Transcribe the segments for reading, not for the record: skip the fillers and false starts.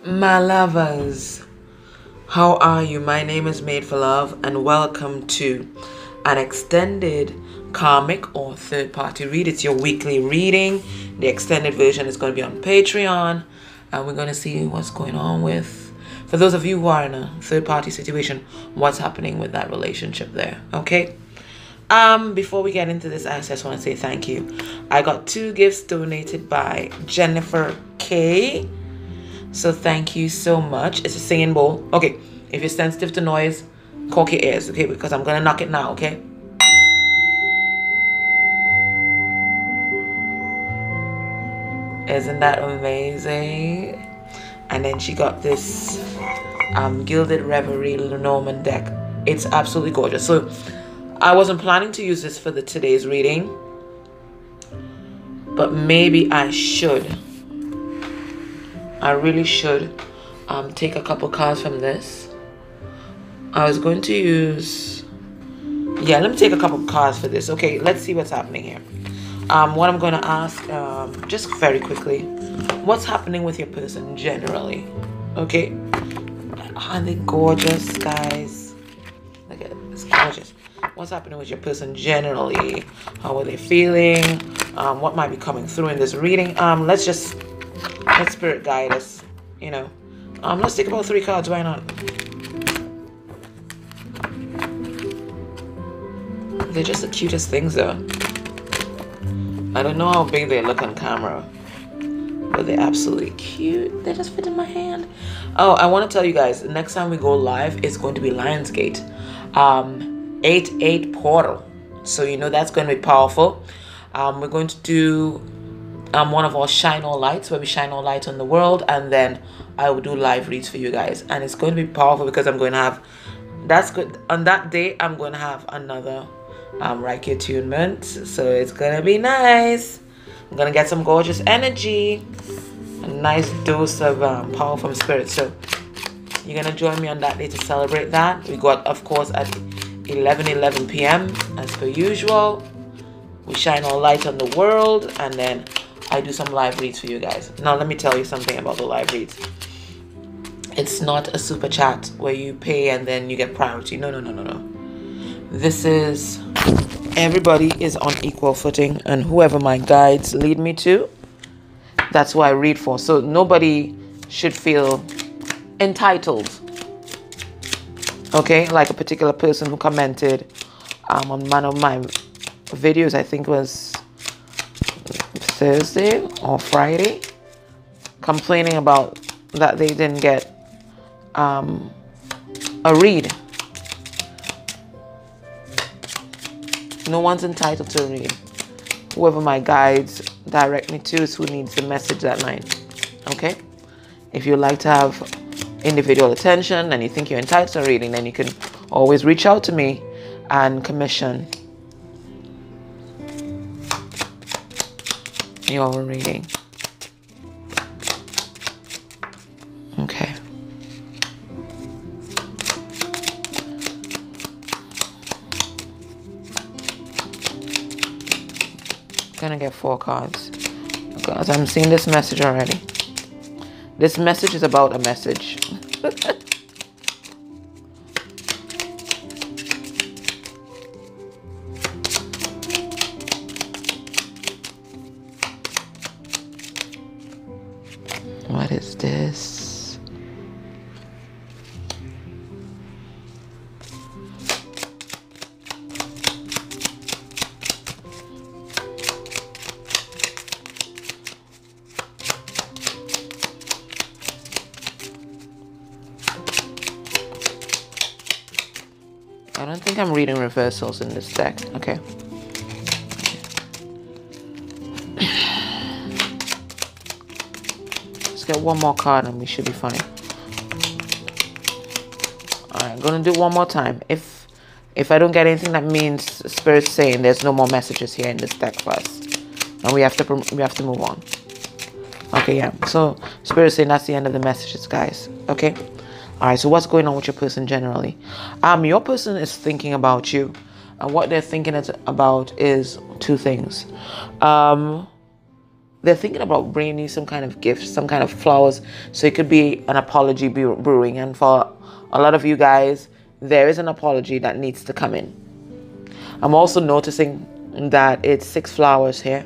My lovers, how are you? My name is Made for Love, and welcome to an extended karmic or third party read. It's your weekly reading. The extended version is going to be on Patreon, and we're going to see what's going on with, for those of you who are in a third party situation, what's happening with that relationship there. Okay. Before we get into this, I just want to say thank you. I got 2 gifts donated by Jennifer K. So thank you so much. It's a singing bowl. Okay, if you're sensitive to noise, cork your ears, okay? Because I'm gonna knock it now, okay? Isn't that amazing? And then she got this Gilded Reverie Lenormand deck. It's absolutely gorgeous. So I wasn't planning to use this for today's reading, but maybe I should. I really should take a couple cards from this. I was going to use, yeah, let me take a couple cards for this. Okay, let's see what's happening here. What I'm going to ask, just very quickly, what's happening with your person generally? Okay, aren't they gorgeous, guys? Look at it, it's gorgeous. What's happening with your person generally? How are they feeling? What might be coming through in this reading? Let spirit guide us, you know. Let's take about 3 cards, why not? They're just the cutest things though. I don't know how big they look on camera, but they're absolutely cute. They just fit in my hand. Oh, I want to tell you guys, the next time we go live, it's going to be Lionsgate. 8/8 portal. So you know that's going to be powerful. We're going to do one of our shine all lights, where we shine all light on the world, and then I will do live reads for you guys, and it's going to be powerful because I'm going to have, that's good, on that day I'm going to have another Reiki attunement, so it's gonna be nice. I'm gonna get some gorgeous energy, a nice dose of power from spirit. So you're gonna join me on that day to celebrate that. We got, of course, at 11 p.m. as per usual. We shine all light on the world, and then I do some live reads for you guys. Now let me tell you something about the live reads. It's not a super chat where you pay and then you get priority. No. This is, everybody is on equal footing, and whoever my guides lead me to, that's who I read for. So nobody should feel entitled. Okay, like a particular person who commented on one of my videos, I think it was Thursday or Friday, complaining about that they didn't get a read. No one's entitled to a read. Whoever my guides direct me to is who needs the message that night. Okay? If you like to have individual attention and you think you're entitled to a reading, then you can always reach out to me and commission your reading. Okay. Gonna get 4 cards because I'm seeing this message already. This message is about a message. What is this? I don't think I'm reading reversals in this deck. Okay. Let's get 1 more card and we should be fine. Alright, I'm gonna do it 1 more time. If I don't get anything, that means Spirit's saying there's no more messages here in this deck for us, and we have to move on. Okay, yeah. So Spirit's saying that's the end of the messages, guys. Okay. All right, so what's going on with your person generally? Your person is thinking about you, and what they're thinking about is 2 things. they're thinking about bringing you some kind of gift, some kind of flowers. So it could be an apology brewing. And for a lot of you guys, there is an apology that needs to come in. I'm also noticing that it's 6 flowers here.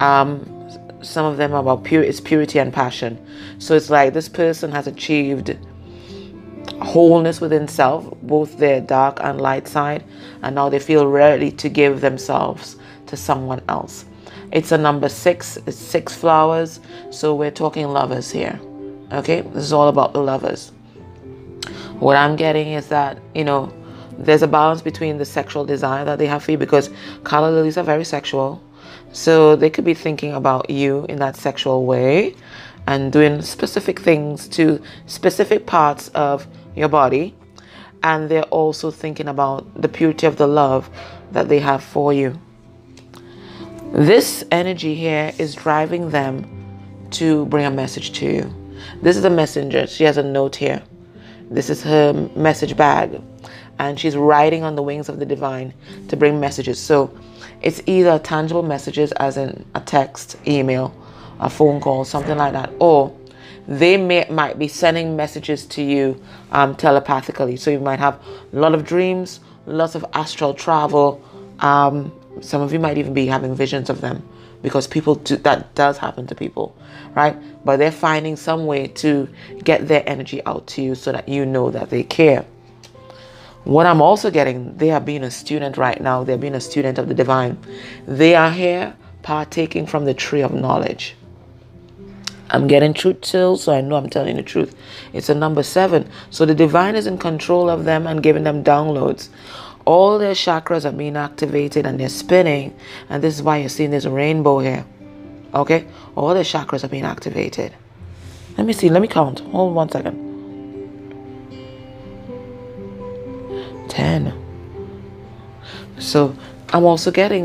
Some of them are about it's purity and passion. So it's like this person has achieved wholeness within self, both their dark and light side, and now they feel ready to give themselves to someone else. It's a number 6. It's 6 flowers. So we're talking lovers here. Okay, this is all about the lovers. What I'm getting is that, you know, there's a balance between the sexual desire that they have for you, because calla lilies are very sexual. So they could be thinking about you in that sexual way and doing specific things to specific parts of your body. And they're also thinking about the purity of the love that they have for you. This energy here is driving them to bring a message to you. This is a messenger. She has a note here. This is her message bag. And she's riding on the wings of the divine to bring messages. So it's either tangible messages, as in a text, email, a phone call, something like that. Or they might be sending messages to you telepathically. So you might have a lot of dreams, lots of astral travel. Some of you might even be having visions of them, because that does happen to people, right? But they're finding some way to get their energy out to you so that you know that they care. What I'm also getting, they are being a student right now. They're being a student of the divine. They are here partaking from the tree of knowledge. I'm getting truth chills, so I know I'm telling the truth. It's a number 7. So the divine is in control of them and giving them downloads. All their chakras are being activated and they're spinning. And this is why you're seeing this rainbow here. Okay? All their chakras are being activated. Let me see. Let me count. Hold on 1 second. 10. So I'm also getting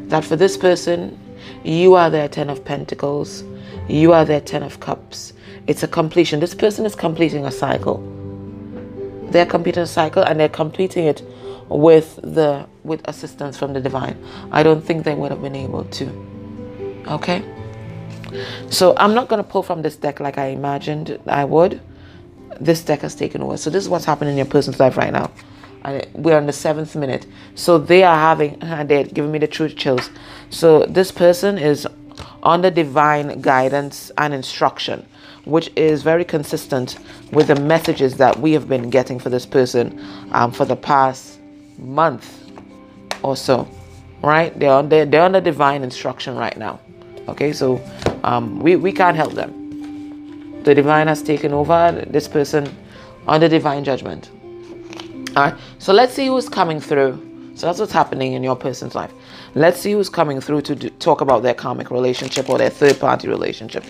that for this person, you are their 10 of Pentacles. You are their 10 of Cups. It's a completion. This person is completing a cycle. They're completing a cycle, and they're completing it with assistance from the divine. I don't think they would have been able to. Okay? So I'm not going to pull from this deck like I imagined I would. This deck has taken over. So this is what's happening in your person's life right now. And we're on the 7th minute. So they are having, they're giving me the truth chills. So this person is under divine guidance and instruction, which is very consistent with the messages that we have been getting for this person for the past month or so, right? They're under divine instruction right now. Okay, so we can't help them. The divine has taken over this person under divine judgment. All right, so let's see who's coming through. So that's what's happening in your person's life. Let's see who's coming through to talk about their karmic relationship or their third-party relationship.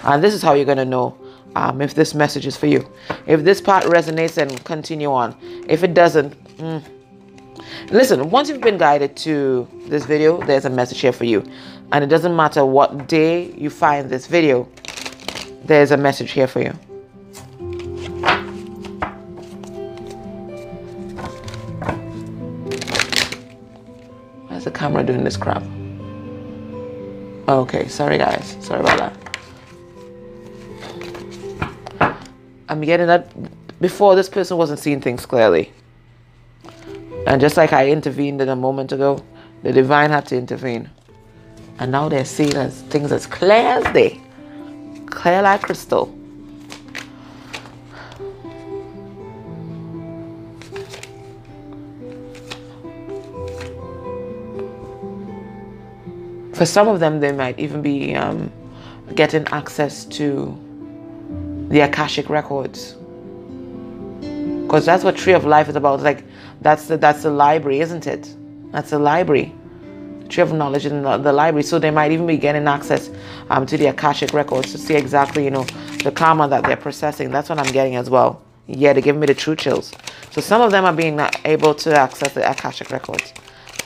And this is how you're going to know if this message is for you. If this part resonates, then continue on. If it doesn't, listen, once you've been guided to this video, there's a message here for you. And it doesn't matter what day you find this video, there's a message here for you. Why's the camera doing this crap? Okay, sorry guys. Sorry about that. I'm getting that before, this person wasn't seeing things clearly. And just like I intervened a moment ago, the divine had to intervene. And now they're seeing things as clear as day. Clear like crystal. For some of them, they might even be getting access to the Akashic records, because that's what Tree of Life is about. It's like that's the library, isn't it? That's the library. Tree of Knowledge in the library. So they might even be getting access to the Akashic records to see exactly, the karma that they're processing. That's what I'm getting as well. Yeah, they're giving me the true chills. So some of them are being able to access the Akashic records.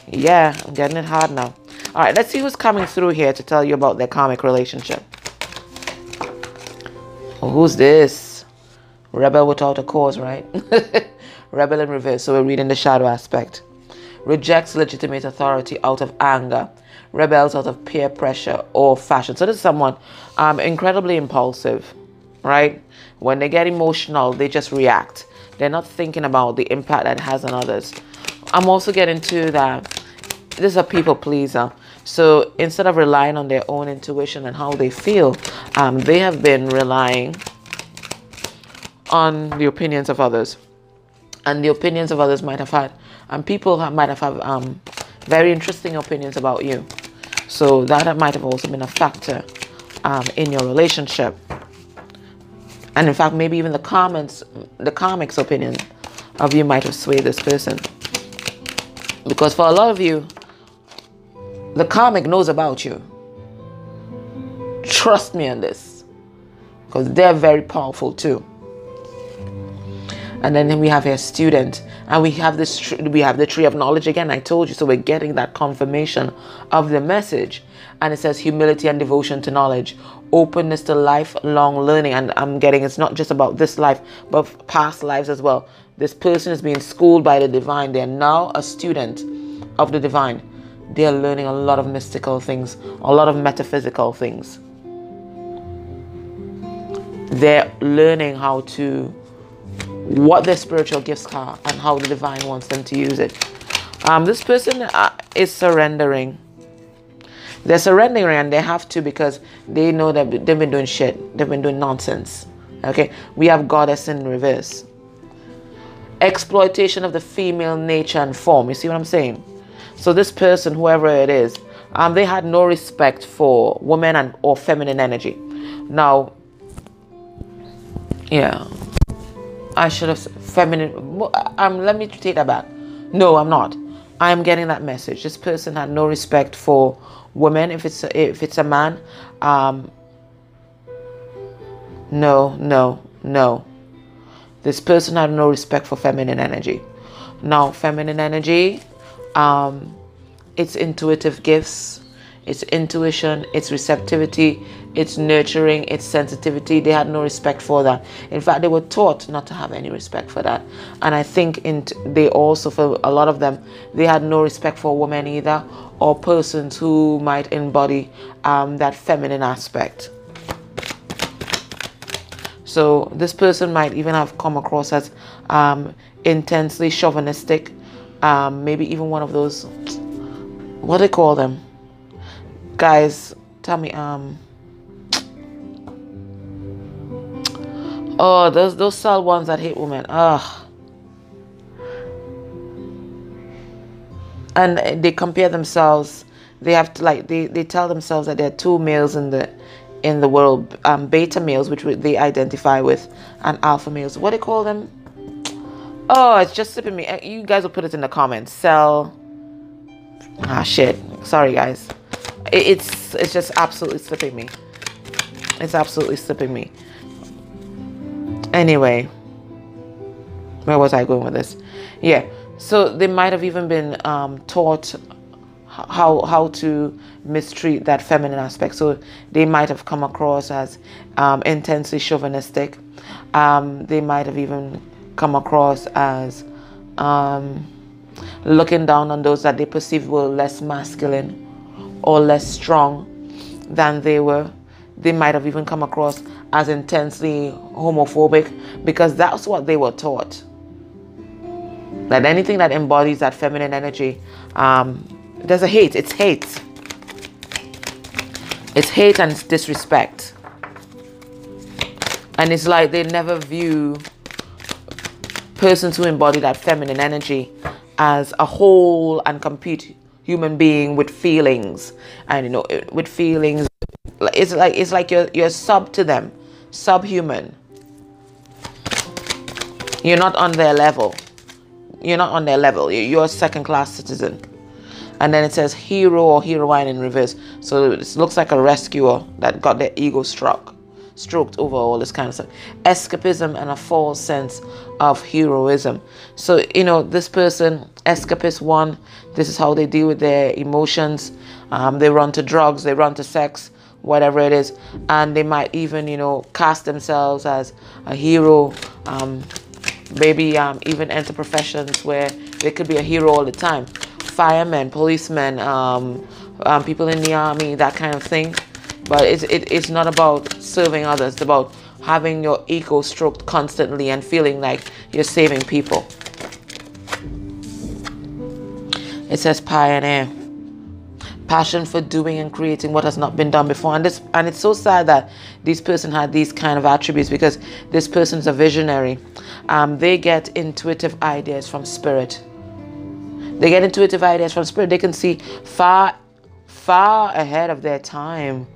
Yeah, I'm getting it hard now. All right, let's see who's coming through here to tell you about their karmic relationship. Oh, who's this? Rebel without a cause, right? Rebel in reverse. So we're reading the shadow aspect. Rejects legitimate authority out of anger. rebels out of peer pressure or fashion. So this is someone incredibly impulsive, right? When they get emotional, they just react. They're not thinking about the impact that it has on others. I'm also getting to that this is a people pleaser. So instead of relying on their own intuition and how they feel, they have been relying on the opinions of others. And the opinions of others might have had, might have had very interesting opinions about you. So that might have also been a factor in your relationship. And in fact, maybe even the karmic's opinion of you might have swayed this person. Because for a lot of you, the karmic knows about you. Trust me on this. Because they're very powerful too. And then we have a student. And we have the tree of knowledge again. I told you. So we're getting that confirmation of the message. And it says humility and devotion to knowledge. Openness to lifelong learning. And I'm getting it's not just about this life, but past lives as well. This person is being schooled by the divine. They're now a student of the divine. They're learning a lot of mystical things, a lot of metaphysical things. They're learning what their spiritual gifts are and how the divine wants them to use it. This person is surrendering. They're surrendering, and they have to, because they know that they've been doing shit. They've been doing nonsense. Okay, we have goddess in reverse. Exploitation of the female nature and form. You see what I'm saying? So this person, whoever it is, they had no respect for women or feminine energy. Now, yeah, I should have feminine. Let me take that back. No, I'm not. I'm getting that message. This person had no respect for women. If it's a man, no. This person had no respect for feminine energy. Now, feminine energy, it's intuitive gifts, it's intuition, it's receptivity, it's nurturing, it's sensitivity. They had no respect for that. In fact, they were taught not to have any respect for that. And I think they also, for a lot of them, they had no respect for women either, or persons who might embody that feminine aspect. So this person might even have come across as intensely chauvinistic. Maybe even one of those, what do they call them? Guys, tell me, oh, those cell ones that hate women. And they compare themselves. They have to, like, they tell themselves that there are two males in the world, beta males, which they identify with, and alpha males. What do they call them? Oh, it's just slipping me. You guys will put it in the comments. Shit. Sorry, guys. It's just absolutely slipping me. It's absolutely slipping me. Anyway, where was I going with this? Yeah. So they might have even been taught how to mistreat that feminine aspect. So they might have come across as intensely chauvinistic. They might have even come across as looking down on those that they perceived were less masculine or less strong than they were. They might have even come across as intensely homophobic, because that's what they were taught. That anything that embodies that feminine energy, there's a hate. It's hate. It's hate and it's disrespect. And it's like they never view persons who embody that feminine energy as a whole and complete human being with feelings. And with feelings, it's like you're sub to them, subhuman. You're not on their level. You're not on their level. You're a second-class citizen. And then it says hero or heroine in reverse. So it looks like a rescuer that got their ego stroked over all this kind of stuff. Escapism and a false sense of heroism. So, this person, escapist one, this is how they deal with their emotions. They run to drugs, they run to sex, whatever it is. And they might even, cast themselves as a hero. Maybe even enter professions where they could be a hero all the time. Firemen, policemen, people in the army, that kind of thing. But it's not about serving others. It's about having your ego stroked constantly and feeling like you're saving people. It says pioneer. Passion for doing and creating what has not been done before. And it's so sad that this person had these kind of attributes, because this person's a visionary. They get intuitive ideas from spirit. They get intuitive ideas from spirit. They can see far ahead of their time,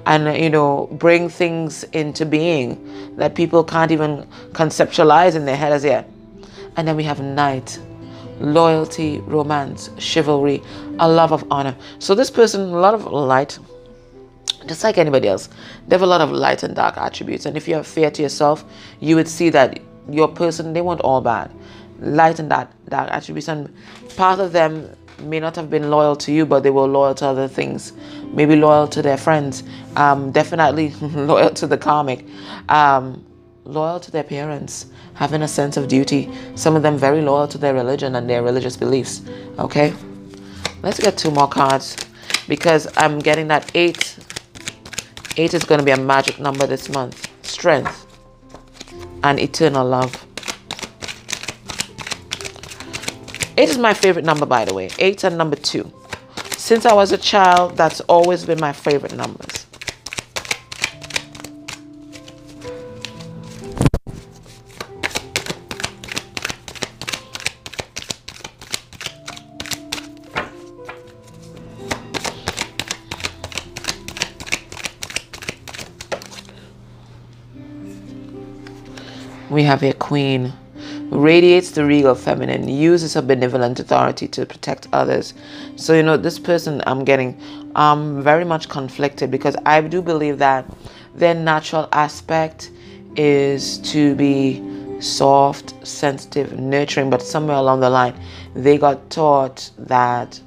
and bring things into being that people can't even conceptualize in their head as yet. And then we have Knight. Loyalty, romance, chivalry, a love of honor. So this person, a lot of light, just like anybody else, they have a lot of light and dark attributes. And if you have fear to yourself, you would see that your person, they weren't all bad. Light and dark attributes. And part of them may not have been loyal to you, but they were loyal to other things. Maybe loyal to their friends. Definitely loyal to the karmic. Loyal to their parents, having a sense of duty. Some of them very loyal to their religion and their religious beliefs. Okay, let's get 2 more cards, because I'm getting that 8. 8 is going to be a magic number this month. Strength and eternal love. 8 is my favorite number, by the way. 8 and number 2. Since I was a child, that's always been my favorite numbers. We have a queen. Radiates the regal feminine, uses her benevolent authority to protect others. So this person, I'm getting very much conflicted, because I do believe that their natural aspect is to be soft, sensitive, nurturing, but somewhere along the line they got taught that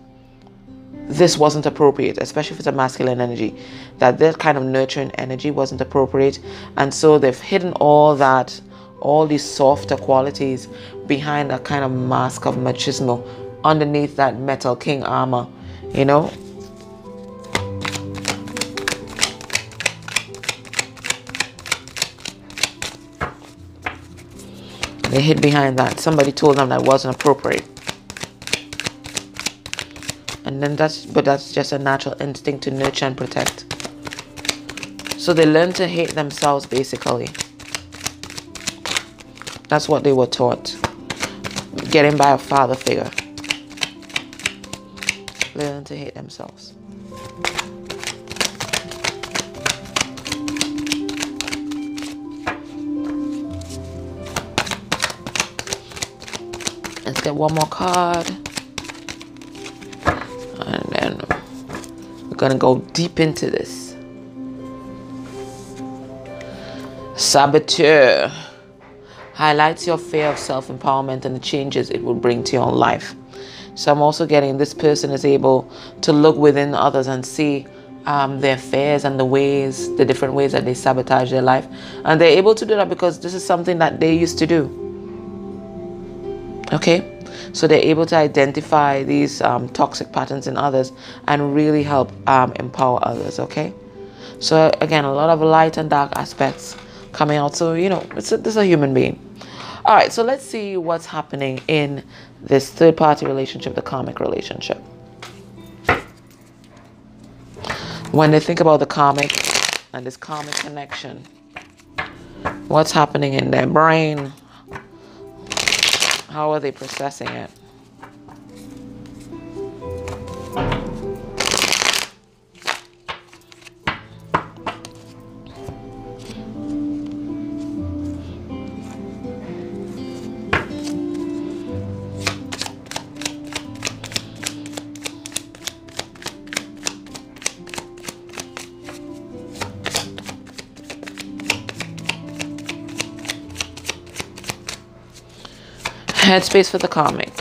this wasn't appropriate, especially if it's a masculine energy, that kind of nurturing energy wasn't appropriate. And so they've hidden all these softer qualities behind a kind of mask of machismo, underneath that metal king armor, They hid behind that. Somebody told them that wasn't appropriate. And then that's just a natural instinct to nurture and protect. So they learn to hate themselves, basically. That's what they were taught. Getting by a father figure. Learn to hate themselves. Let's get 1 more card. And then we're going to go deep into this. Saboteur. Highlights your fear of self-empowerment and the changes it will bring to your life. So I'm also getting this person is able to look within others and see their fears and the different ways that they sabotage their life. And they're able to do that because this is something that they used to do. Okay? So they're able to identify these toxic patterns in others and really help empower others. Okay? So again, a lot of light and dark aspects coming out. So, this is a human being. All right, so let's see what's happening in this third-party relationship, the karmic relationship. When they think about the karmic and this karmic connection, what's happening in their brain? How are they processing it? Headspace for the karmic.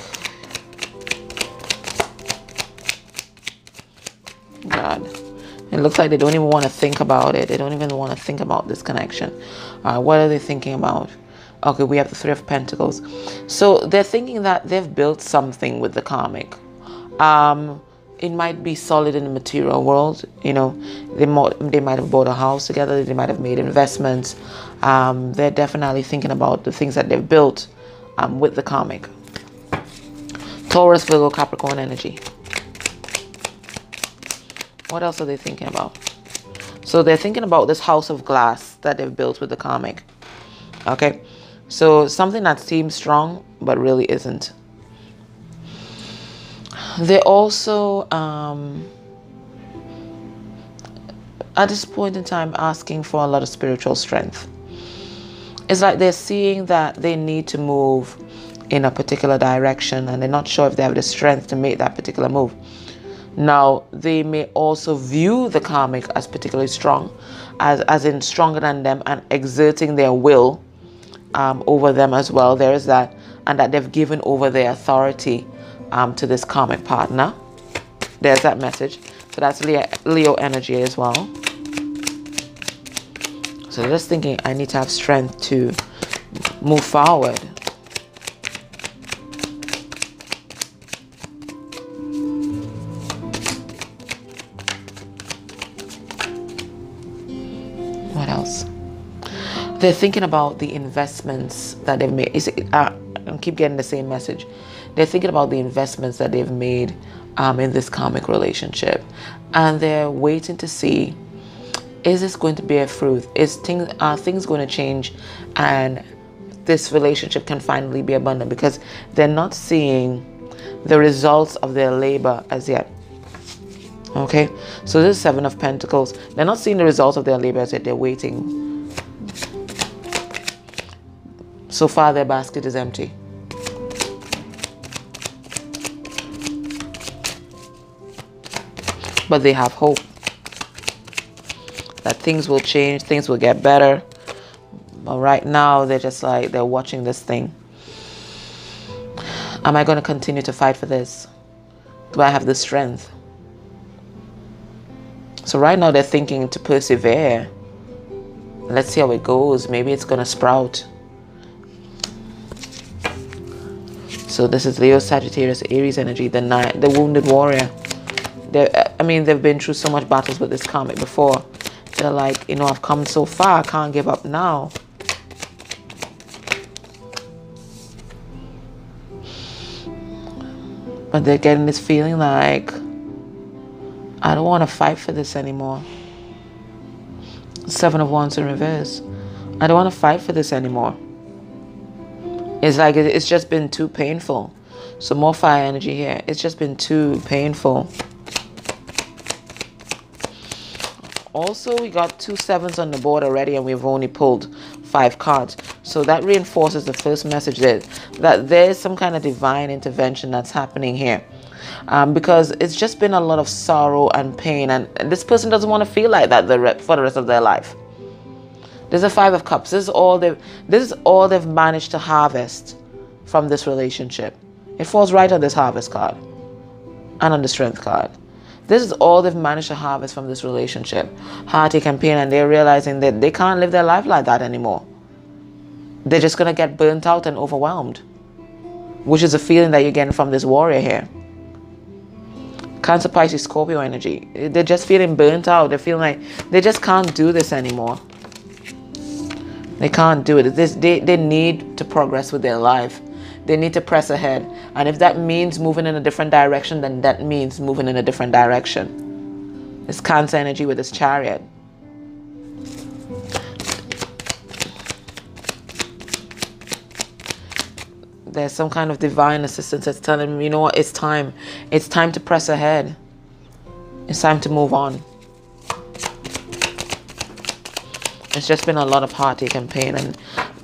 God. It looks like they don't even want to think about it. They don't even want to think about this connection. What are they thinking about? Okay, we have the 3 of Pentacles. So they're thinking that they've built something with the karmic. it might be solid in the material world. You know, they might have bought a house together. They might have made investments. They're definitely thinking about the things that they've built with the karmic. Taurus, Virgo, Capricorn energy. What else are they thinking about? So they're thinking about this house of glass that they've built with the karmic. Okay, so something that seems strong but really isn't. They're also at this point in time asking for a lot of spiritual strength. It's like they're seeing that they need to move in a particular direction, and they're not sure if they have the strength to make that particular move. Now, they may also view the karmic as particularly strong, as in stronger than them, and exerting their will over them as well. There is that, and that they've given over their authority to this karmic partner. There's that message. So that's Leo energy as well. So just thinking, I need to have strength to move forward. What else? They're thinking about the investments that they've made. I keep getting the same message. They're thinking about the investments that they've made in this karmic relationship, and they're waiting to see, is this going to bear fruit? Are things going to change, and this relationship can finally be abundant? Because they're not seeing the results of their labor as yet. Okay, so this is Seven of Pentacles. They're not seeing the results of their labor as yet. They're waiting. So far, their basket is empty. But they have hope that things will change, things will get better. But right now, they're just like, they're watching this thing. Am I going to continue to fight for this? Do I have the strength? So right now, they're thinking to persevere. Let's see how it goes. Maybe it's going to sprout. So this is Leo, Sagittarius, Aries energy, the wounded warrior. They've been through so much battles with this karmic before. They're like, I've come so far, I can't give up now. But they're getting this feeling like, I don't want to fight for this anymore. Seven of Wands in reverse. I don't want to fight for this anymore. It's like it's just been too painful. So more fire energy here. It's just been too painful. Also, we got 2 sevens on the board already, and we've only pulled 5 cards. So that reinforces the first message that there's some kind of divine intervention that's happening here. Because it's just been a lot of sorrow and pain, and this person doesn't want to feel like that for the rest of their life. There's a 5 of Cups. This is all they've managed to harvest from this relationship. It falls right on this Harvest card and on the Strength card. This is all they've managed to harvest from this relationship. Heartache and pain, and they're realizing that they can't live their life like that anymore. They're just going to get burnt out and overwhelmed, which is a feeling that you're getting from this warrior here. Cancer, Pisces, Scorpio energy. They're just feeling burnt out. They're feeling like they just can't do this anymore. They can't do it. They need to progress with their life. They need to press ahead. And if that means moving in a different direction, then that means moving in a different direction. It's Cancer energy with this Chariot. There's some kind of divine assistance that's telling them, you know what, it's time. It's time to press ahead. It's time to move on. It's just been a lot of heartache and pain, and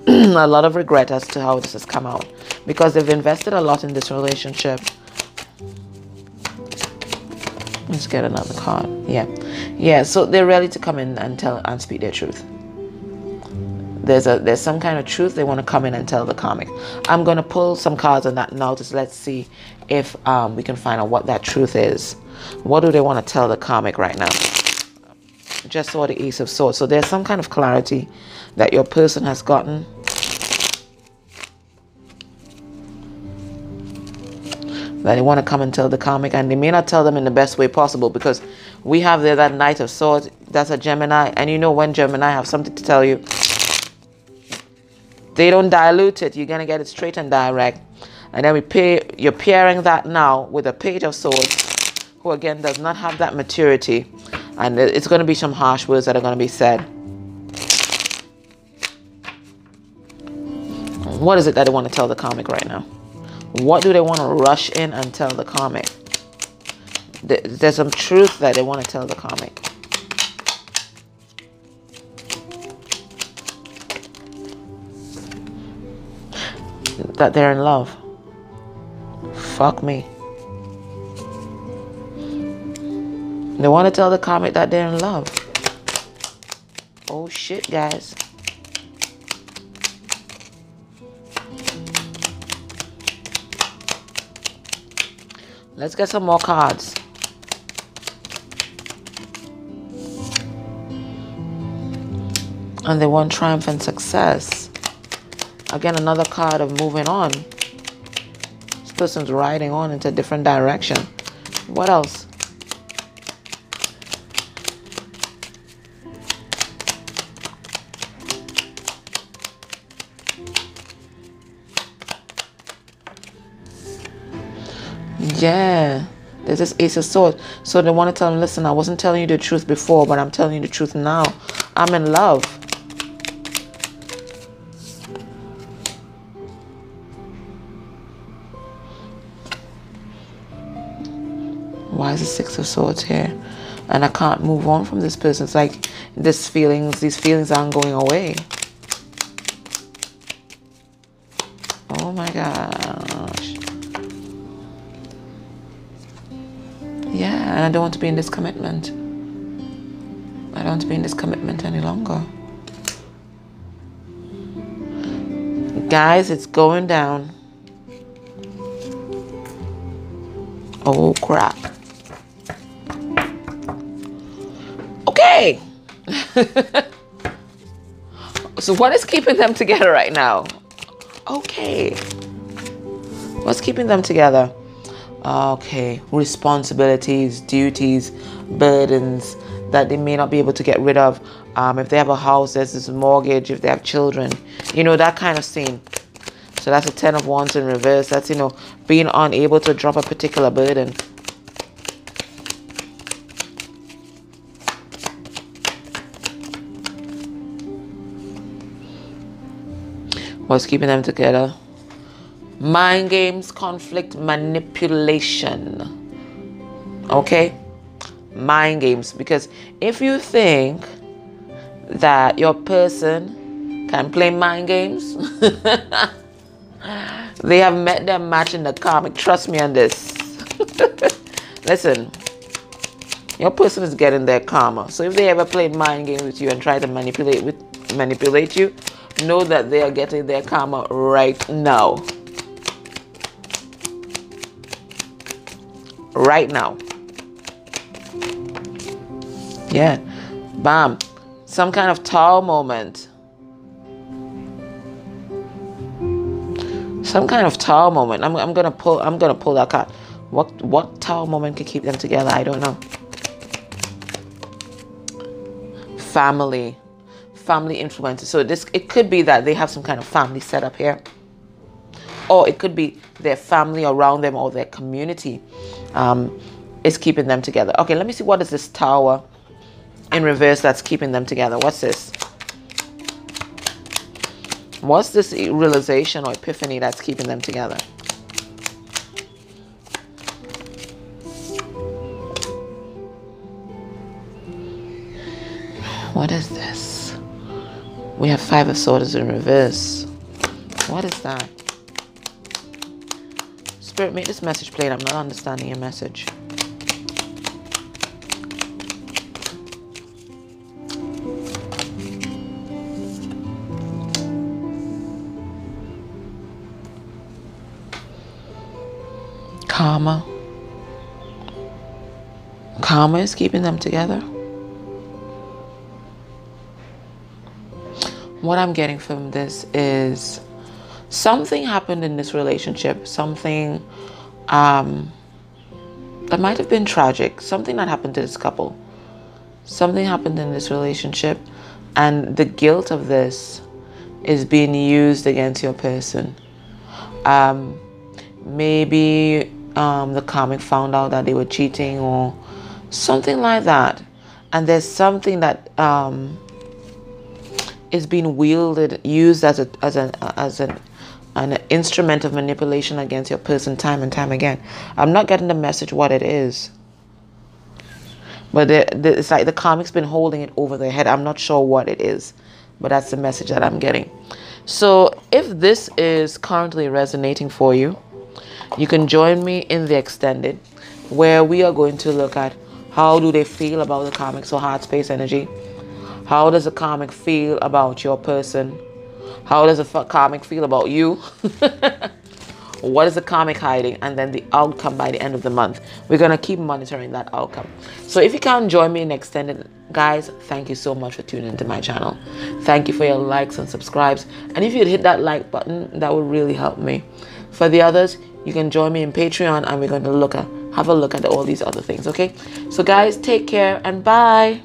a lot of regret as to how this has come out, because they've invested a lot in this relationship. Let's get another card. Yeah, so they're ready to come in and tell and speak their truth. There's some kind of truth they want to come in and tell the karmic. I'm going to pull some cards on that now. Just let's see if we can find out what that truth is. What do they want to tell the karmic right now? Just saw the Ace of Swords. So there's some kind of clarity that your person has gotten. that they want to come and tell the karmic, and they may not tell them in the best way possible, because we have there that Knight of Swords. That's a Gemini, and you know when Gemini have something to tell you, they don't dilute it. You're gonna get it straight and direct. And then you're pairing that now with a Page of Swords, who again does not have that maturity, and it's going to be some harsh words that are going to be said. What is it that they want to tell the karmic right now? What do they want to rush in and tell the karmic? There's some truth that they want to tell the karmic. That they're in love. Fuck me. They want to tell the karmic that they're in love. Oh shit, guys. Let's get some more cards. And they want triumph and success. Again, another card of moving on. This person's riding on into a different direction. What else? Yeah, there's this Ace of Swords. So they want to tell them, listen, I wasn't telling you the truth before, but I'm telling you the truth now. I'm in love. Why is the Six of Swords here? And I can't move on from this person. It's like these feelings aren't going away. Oh my gosh. Yeah, and I don't want to be in this commitment. I don't want to be in this commitment any longer. Guys, it's going down. Oh crap. Okay. So what is keeping them together right now? Okay. What's keeping them together? Okay. Responsibilities, duties, burdens that they may not be able to get rid of. If they have a house, there's this mortgage. If they have children, you know, that kind of scene. So that's a 10 of Wands in reverse. That's, you know, being unable to drop a particular burden. What's keeping them together? Mind games, conflict, manipulation. Okay? Mind games. Because if you think that your person can play mind games, they have met their match in the karmic. Trust me on this. Listen, your person is getting their karma. So if they ever played mind games with you and try to manipulate you, know that they are getting their karma right now. Right now. Yeah. Bam. Some kind of tower moment. Some kind of tower moment. I'm gonna pull that card. What tower moment can keep them together? I don't know. Family influences. So it could be that they have some kind of family setup here, or it could be their family around them or their community is keeping them together. Okay, let me see, what is this Tower in reverse that's keeping them together? What's this? What's this realization or epiphany that's keeping them together? What is this? We have Five of Swords in reverse. What is that? Spirit, make this message plain. I'm not understanding your message. Karma. Karma is keeping them together. What I'm getting from this is something happened in this relationship. Something that might have been tragic. Something that happened to this couple. Something happened in this relationship, and the guilt of this is being used against your person. Maybe the karmic found out that they were cheating or something like that, and there's something that is being wielded, used as an instrument of manipulation against your person time and time again. I'm not getting the message what it is, but it's like the karmic's been holding it over their head. I'm not sure what it is, but that's the message that I'm getting. So if this is currently resonating for you, you can join me in the extended, where we are going to look at how do they feel about the karmic, so heart space energy. How does the karmic feel about your person? How does the karmic feel about you? What is the karmic hiding? And then the outcome by the end of the month. We're going to keep monitoring that outcome. So if you can join me in extended, guys, thank you so much for tuning into my channel. Thank you for your likes and subscribes. And if you'd hit that like button, that would really help me. For the others, you can join me in Patreon, and we're going to have a look at all these other things, okay? So guys, take care and bye.